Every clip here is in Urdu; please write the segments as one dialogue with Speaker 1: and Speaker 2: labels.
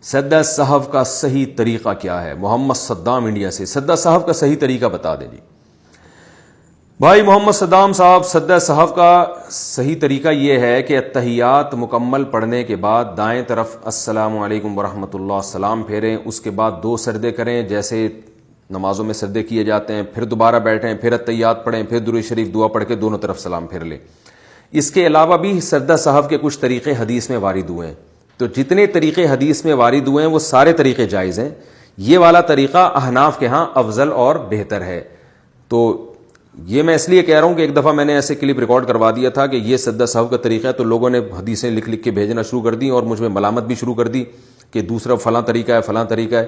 Speaker 1: سجدہ صحف کا صحیح طریقہ کیا ہے؟ محمد صدام انڈیا سے سجدہ صحف کا صحیح طریقہ بتا دیں جی. بھائی محمد صدام صاحب، سجدہ صحف کا صحیح طریقہ یہ ہے کہ اتحیات مکمل پڑھنے کے بعد دائیں طرف السلام علیکم ورحمۃ اللہ سلام پھیریں، اس کے بعد 2 سجدے کریں جیسے نمازوں میں سجدے کیے جاتے ہیں، پھر دوبارہ بیٹھیں، پھر اتحیات پڑھیں، پھر درود شریف دعا پڑھ کے دونوں طرف سلام پھیر لیں. اس کے علاوہ بھی سجدہ صحف کے کچھ طریقے حدیث میں وارد ہوئے ہیں، تو جتنے طریقے حدیث میں وارد ہوئے ہیں وہ سارے طریقے جائز ہیں. یہ والا طریقہ احناف کے ہاں افضل اور بہتر ہے. تو یہ میں اس لیے کہہ رہا ہوں کہ ایک دفعہ میں نے ایسے کلپ ریکارڈ کروا دیا تھا کہ یہ سجدہ صحف کا طریقہ ہے، تو لوگوں نے حدیثیں لکھ لکھ کے بھیجنا شروع کر دی اور مجھ میں ملامت بھی شروع کر دی کہ دوسرا فلاں طریقہ ہے فلاں طریقہ ہے.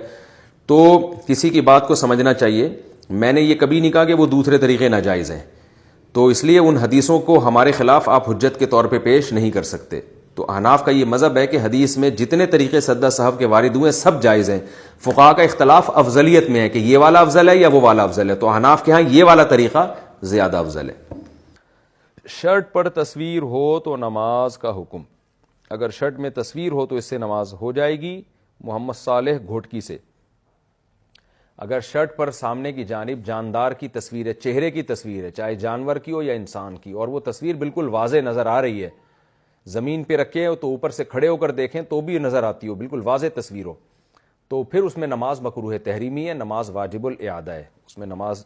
Speaker 1: تو کسی کی بات کو سمجھنا چاہیے. میں نے یہ کبھی نہیں کہا کہ وہ دوسرے طریقے ناجائز ہیں، تو اس لیے ان حدیثوں کو ہمارے خلاف آپ حجت کے طور پہ پیش نہیں کر سکتے. تو احناف کا یہ مذہب ہے کہ حدیث میں جتنے طریقے سجدہ صحف کے وارد ہوئے سب جائز ہیں. فقہا کا اختلاف افضلیت میں ہے کہ یہ والا افضل ہے یا وہ والا افضل ہے، تو احناف کے ہاں یہ والا طریقہ زیادہ افضل ہے. شرٹ پر تصویر ہو تو نماز کا حکم؟ اگر شرٹ میں تصویر ہو تو اس سے نماز ہو جائے گی. محمد صالح گھوٹکی سے. اگر شرٹ پر سامنے کی جانب جاندار کی تصویر ہے، چہرے کی تصویر ہے، چاہے جانور کی ہو یا انسان کی، اور وہ تصویر بالکل واضح نظر آ رہی ہے، زمین پہ رکھے ہو تو اوپر سے کھڑے ہو کر دیکھیں تو بھی نظر آتی ہو، بالکل واضح تصویر ہو، تو پھر اس میں نماز مکروہ تحریمی ہے، نماز واجب الاعادہ ہے. اس میں نماز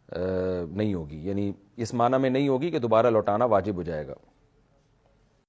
Speaker 1: نہیں ہوگی، یعنی اس معنی میں نہیں ہوگی کہ دوبارہ لوٹانا واجب ہو جائے گا.